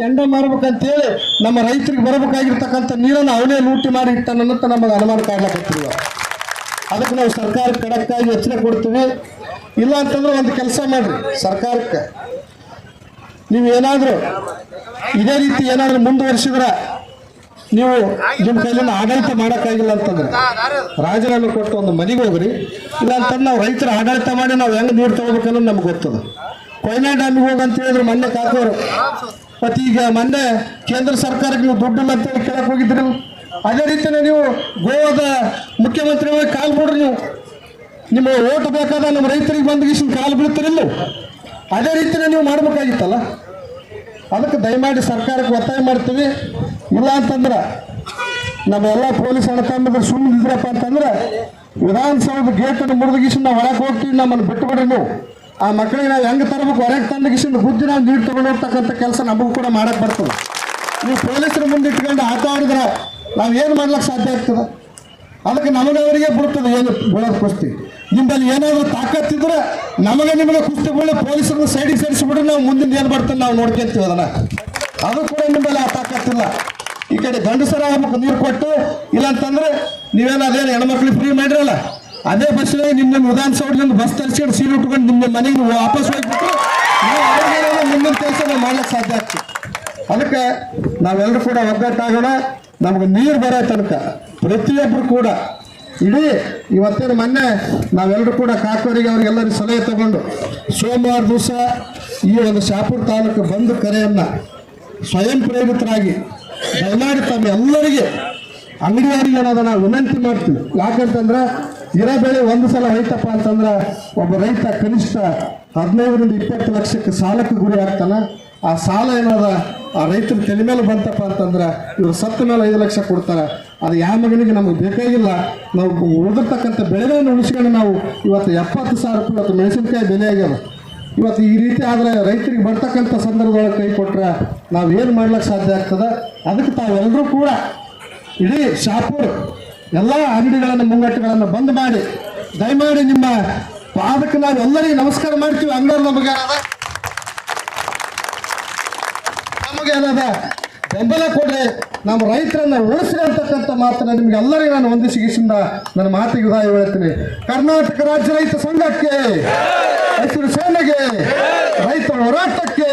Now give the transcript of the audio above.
ಎಂಡ ಮಾಡ್ಬೇಕಂತೇಳಿ ನಮ್ಮ ರೈತರಿಗೆ ಬರಬೇಕಾಗಿರ್ತಕ್ಕಂಥ ನೀರನ್ನು ಅವನೇ ಲೂಟಿ ಮಾಡಿ ಇಟ್ಟನಂತ ನಮಗೆ ಅನುಮಾನ ಕಾಡ್ಲಾಕತ್ತೀವಿ. ಅದಕ್ಕೆ ನಾವು ಸರ್ಕಾರ ಖಡಕ್ಕಾಗಿ ಎಚ್ಚರಿಕೆ ಕೊಡ್ತೀವಿ. ಇಲ್ಲ ಅಂತಂದ್ರೆ ಒಂದು ಕೆಲಸ ಮಾಡ್ರಿ, ಸರ್ಕಾರಕ್ಕೆ ನೀವು ಏನಾದರೂ ಇದೇ ರೀತಿ ಏನಾದರೂ ಮುಂದುವರಿಸಿದ್ರೆ ನೀವು ನಿಮ್ಮ ಕೈಲಿಂದ ಆಡಳಿತ ಮಾಡೋಕ್ಕಾಗಿಲ್ಲ ಅಂತಂದ್ರೆ ರಾಜೀನಾಮೆ ಕೊಟ್ಟು ಒಂದು ಮನೆಗೆ ಹೋಗ್ರಿ. ಇಲ್ಲ ಅಂತಂದ್ರೆ ನಾವು ರೈತರ ಆಡಳಿತ ಮಾಡಿ ನಾವು ಹೆಂಗೆ ನೀರು ತಗೋಬೇಕನ್ನೋದು ನಮ್ಗೆ ಗೊತ್ತದ. ಕೊಯ್ನಾ ಡ್ಯಾಮಿಗೆ ಹೋಗಂತ ಹೇಳಿದ್ರು ಮೊನ್ನೆ ಕಾಕೋರು. ಮತ್ತು ಈಗ ಮೊನ್ನೆ ಕೇಂದ್ರ ಸರ್ಕಾರಕ್ಕೆ ನೀವು ದುಡ್ಡಿಲ್ಲ ಅಂತೇಳಿ ಕೇಳಕ್ಕೆ ಹೋಗಿದ್ರಿ. ಅದೇ ರೀತಿಯೇ ನೀವು ಗೋವಾದ ಮುಖ್ಯಮಂತ್ರಿಗಳಿಗೆ ಕಾಲು ಬಿಡ್ರಿ. ನೀವು ನಿಮ್ಮ ಓಟ್ ಬೇಕಾದ ನಮ್ಮ ರೈತರಿಗೆ ಬಂದು ಇಷ್ಟು ಕಾಲು ಬೀಳ್ತೀರಿಲ್ಲ. ಅದೇ ರೀತಿಯೇ ನೀವು ಮಾಡಬೇಕಾಗಿತ್ತಲ್ಲ. ಅದಕ್ಕೆ ದಯಮಾಡಿ ಸರ್ಕಾರಕ್ಕೆ ಒತ್ತಾಯ ಮಾಡ್ತೀವಿ. ಇಲ್ಲ ಅಂತಂದ್ರೆ ನಮ್ಮೆಲ್ಲ ಪೊಲೀಸ್ ಅಣತಂದ್ರೆ ಸುಮ್ಮನಿದ್ರಪ್ಪ ಅಂತಂದ್ರೆ ವಿಧಾನಸೌಧದ ಗೇಟನ್ನು ಮುರಿದಗಿಸಿ ನಾವು ಹೊರಗೆ ಹೋಗ್ತೀವಿ, ನಮ್ಮನ್ನು ಬಿಟ್ಟುಬಿಡ್ರಿ. ನೀವು ಆ ಮಕ್ಕಳಿಗೆ ನಾವು ಹೆಂಗೆ ತರಬೇಕು, ಹೊರಗೆ ತಂದಗಿಸಿಂದ ಬುದ್ಧಿ ನಾವು ನೀರು ತಗೊಂಡು ಹೋಗ್ತಕ್ಕಂಥ ಕೆಲಸ ನಮಗೂ ಕೂಡ ಮಾಡಕ್ಕೆ ಬರ್ತದೆ. ನೀವು ಪೊಲೀಸರ ಮುಂದೆ ಇಟ್ಕೊಂಡು ಆಟ ಆಡಿದ್ರೆ ನಾವು ಏನು ಮಾಡ್ಲಿಕ್ಕೆ ಸಾಧ್ಯ ಆಗ್ತದೆ? ಅದಕ್ಕೆ ನಮಗವರಿಗೆ ಬಿಡ್ತದೆ ಏನು ಬೀಳೋದು ಕುಸ್ತಿ. ನಿಮ್ಮಲ್ಲಿ ಏನಾದರೂ ತಾಕತ್ತಿದ್ರೆ ನಿಮಗೆ ಕುಸ್ತಿ ಬೀಳಿ ಪೊಲೀಸರನ್ನ ಸೈಡಿಗೆ ಸೇರಿಸ್ಬಿಟ್ರೆ ನಾವು ಮುಂದಿನ ಏನು ಬರ್ತದೆ ನಾವು ನೋಡ್ಕೊಂತೀವಿ. ಅದನ್ನು ಅದು ಕೂಡ ನಿಮ್ಮಲ್ಲಿ ಆ ತಾಕತ್ತಿಲ್ಲ. ಈ ಕಡೆ ಗಂಡಸರ ಆಗ್ಬೇಕು ನೀರು ಕೊಟ್ಟು, ಇಲ್ಲಾಂತಂದ್ರೆ ನೀವೇನು ಅದೇನು ಹೆಣ್ಮಕ್ಳಿಗೆ ಫ್ರೀ ಮಾಡಿರಲ್ಲ, ಅದೇ ಬಸ್ಸಿನಾಗ ನಿಮ್ಮ ವಿಧಾನಸೌಧದಿಂದ ಬಸ್ ತರಿಸ್ಕೊಂಡು ಸೀರೆ ಉಟ್ಕೊಂಡು ನಿಮ್ಮ ಮನೆಗೆ ನೀವು ವಾಪಸ್ ಹೋಗ್ಬಿಟ್ಟು ಮುಂದಿನ ಕೆಲಸ ನಾವು ಮಾಡ್ಲಿಕ್ಕೆ ಸಾಧ್ಯ ಆಗ್ತದೆ. ಅದಕ್ಕೆ ನಾವೆಲ್ಲರೂ ಕೂಡ ಒಗ್ಗಟ್ಟಾಗೋಣ. ನಮ್ಗೆ ನೀರು ಬರೋ ತನಕ ಪ್ರತಿಯೊಬ್ಬರು ಕೂಡ ಇಡೀ ಇವತ್ತೇನು ಮೊನ್ನೆ ನಾವೆಲ್ಲರೂ ಕೂಡ ಕಾಕೋರಿಗೆ ಅವ್ರಿಗೆಲ್ಲರೂ ಸಲಹೆ ತಗೊಂಡು ಸೋಮವಾರ ದಿವಸ ಈ ಒಂದು ಶಾಪುರ ತಾಲೂಕು ಬಂದು ಕರೆಯನ್ನು ಸ್ವಯಂ ಪ್ರೇರಿತರಾಗಿ ದಯಮಾಡಿ ತಮ್ಮ ಎಲ್ಲರಿಗೆ ಅಂಗಡಿಯವರಿಗೆ ಏನಾದ ನಾವು ವಿನಂತಿ ಮಾಡ್ತೀವಿ. ಯಾಕಂತಂದ್ರೆ ಇರೋ ಬೆಳೆ ಒಂದು ಸಲ ಹೋಯ್ತಪ್ಪ ಅಂತಂದ್ರೆ ಒಬ್ಬ ರೈತ ಕನಿಷ್ಠ 15ರಿಂದ 20 ಲಕ್ಷಕ್ಕೆ ಸಾಲಕ್ಕೆ ಗುರಿ ಆಗ್ತಾನೆ. ಆ ಸಾಲ ಏನಾದ ಆ ರೈತರ ತಲೆ ಮೇಲೆ ಬಂತಪ್ಪ ಅಂತಂದ್ರೆ ಇವರು ಸತ್ತ ಮೇಲೆ 5 ಲಕ್ಷ ಕೊಡ್ತಾರೆ. ಅದು ಯಾವ ಮಗನಿಗೆ ನಮಗೆ ಬೇಕಾಗಿಲ್ಲ. ನಾವು ಉಳಿದಿರ್ತಕ್ಕಂಥ ಬೆಳೆಗಳನ್ನು ಉಳಿಸ್ಕೊಂಡು ನಾವು ಇವತ್ತು 70,000 ರೂಪಾಯಿ ಇವತ್ತು ಮೆಣಸಿನ್ಕಾಯಿ ಬೆಲೆ ಆಗ್ಯದ. ಇವತ್ತು ಈ ರೀತಿ ಆದರೆ ರೈತರಿಗೆ ಬರ್ತಕ್ಕಂಥ ಸಂದರ್ಭದೊಳಗೆ ಕೈ ಕೊಟ್ಟರೆ ನಾವು ಏನು ಮಾಡ್ಲಿಕ್ಕೆ ಸಾಧ್ಯ ಆಗ್ತದೆ? ಅದಕ್ಕೆ ತಾವೆಲ್ಲರೂ ಕೂಡ ಇಡೀ ಶಾಪುರ್ ಎಲ್ಲ ಅಂಗಡಿಗಳನ್ನು ಮುಂಗಟ್ಟುಗಳನ್ನು ಬಂದ್ ಮಾಡಿ ದಯಮಾಡಿ ನಿಮ್ಮ ಪಾದಕ್ಕೆ ನಾವು ಎಲ್ಲರಿಗೂ ನಮಸ್ಕಾರ ಮಾಡ್ತೀವಿ. ಅಂಗಡಿಯವ್ರು ನಮಗೇನದ ಬೆಂಬಲ ಕೊಡ್ರಿ, ನಮ್ಮ ರೈತರನ್ನ ಉಳಿಸ್ರಿ ಅಂತಕ್ಕಂಥ ಮಾತನ್ನ ನಿಮ್ಗೆ ಎಲ್ಲರಿಗೂ ನಾನು ವಂದಿಸಿಗಿಸಿಂದ ನನ್ನ ಮಾತಿಗೆ ವಿದಾಯ ಹೇಳ್ತೀನಿ. ಕರ್ನಾಟಕ ರಾಜ್ಯ ರೈತ ಸಂಘಕ್ಕೆ, ಹಸಿರು ಸೇನೆಗೆ, ರೈತ ಹೋರಾಟಕ್ಕೆ